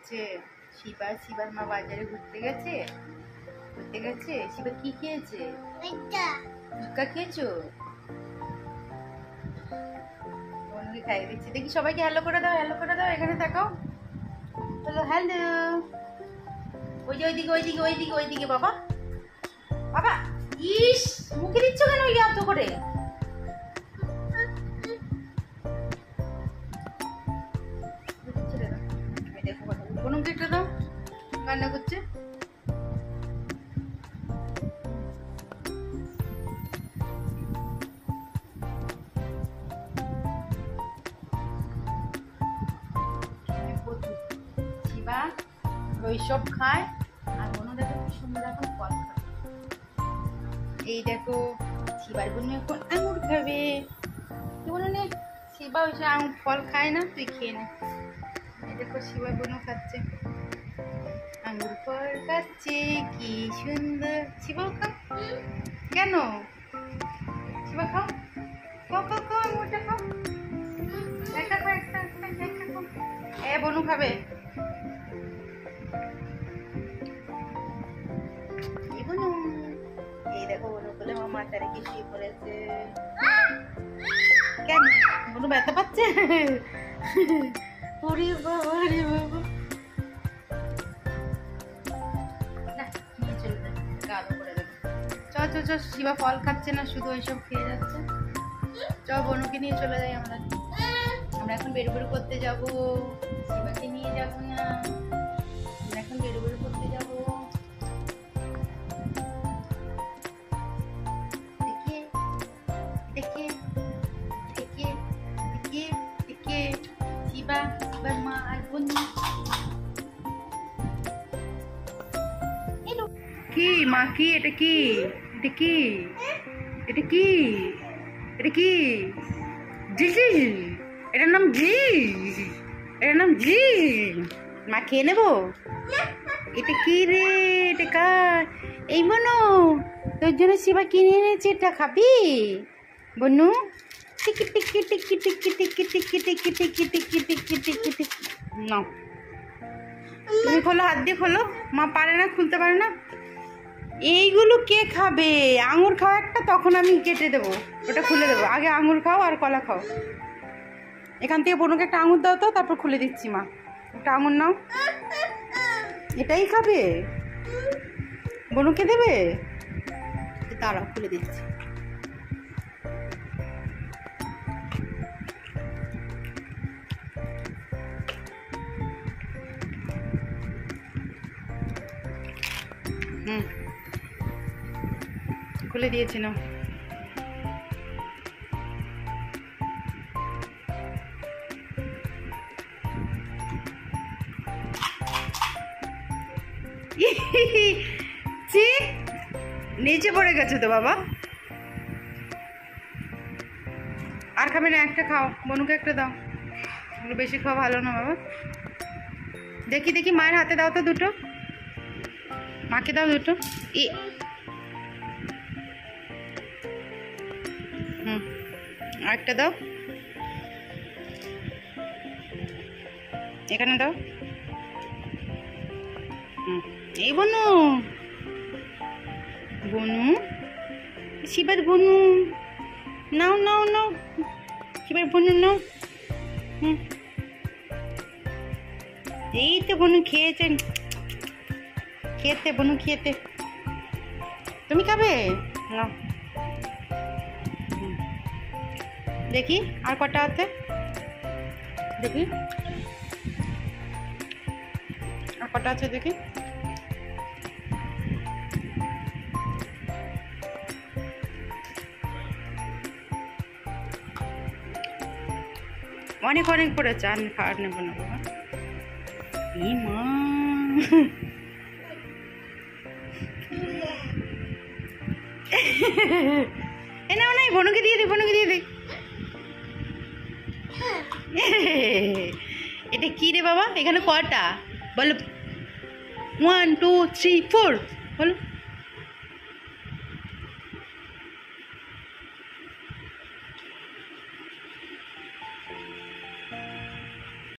হচ্ছে শিবার মা বাজারে ঘুরতে গেছে। শিবা কি খেয়েছে? ফুচকা খেয়েছো? বনুকে খাইয়ে দিচ্ছি। দেখি সবাইকে হ্যালো করে দাও, এখানে তাকাও। Hello hello. ওইদিকে বাবা ইস, মুখে দিচ্ছ কেন ওই অত করে? বনুকে একটা দাও, কান্না করছে। শিবা ওইসব খায় আর বনু দেখো কি সুন্দর এখন ফল খায়। এই দেখো শিবার বনু এখন আঙুর খাবে। বনু নে, শিবা ওইসব আঙুর ফল খায় না, তুই খেয়ে নে। এই দেখো শিবার বনু খাচ্ছে, আঙুর ফল খাচ্ছে, কি সুন্দর। শিবাও খাও। কেন? শিবা খাও, আঙুরটা খাও। একটা খাও। বনু খাবে। এই দেখো বনু বলে আমার মাথা রেখে শুয়ে পড়েছে। কেন বনু ব্যথা পাচ্ছে? ওরে বাবা রে বাবা। না নিয়ে চলে যাবে, গাঢ় করে দেবে। চ শিবা ফল খাচ্ছে না, শুধু ওইসব খেয়ে যাচ্ছে। চ বনুকে নিয়ে চলে যাই আমরা এখন বেরু করতে যাব। শিবাকে নিয়ে যাব না, আমরা এখন বেরু করতে যাব। শিবার মা আর বনু। কি মা? কি এটা? কি জি? এটার নাম জি? মা খেয়ে নেবো? এটা কি রে? এটা কার? এই বনু, তোর জন্য শিবা কিনে এনেছে, এটা খাবি বনু? নাও তুমি খোলো, হাত দিয়ে খোলো। মা পারে না, খুলতে পারে না। এইগুলো কে খাবে? আঙুর খাও একটা, তখন আমি কেটে দেবো, ওটা খুলে দেবো। আগে আঙুর খাও আর কলা খাও। এখান থেকে বনুকে একটা আঙুর দাও তো, তারপর খুলে দিচ্ছি। মা একটা আঙুর নাও। এটাই খাবে? বনুকে দেবে? দাঁড়াও খুলে দিচ্ছি। খুলে দিয়েছি না। নিচে পড়ে গেছে তো বাবা। আর খাবে না? একটা খাও, বনুকে একটা দাও। বেশি খাওয়া ভালো না বাবা। দেখি মায়ের হাতে দাও তো দুটো, মাকে দাও দুটো। আরেকটা দাও, এখানে দাও। এই বনু শিবার বনু, নাও শিবার বনু নাও। এই তো বনু খেয়েছেন, বনু খেতে। তুমি খাবে? নাও দেখি আর কটা আছে, দেখি আর কটা আছে দেখি। অনেক পড়েছে, আমি খাওয়ার নেবো না বাবা। এই মা নাও নাই, বনুকে দিয়ে দে। এটা কি রে বাবা? এখানে কটা বলো? 1 2 3 4 বলো।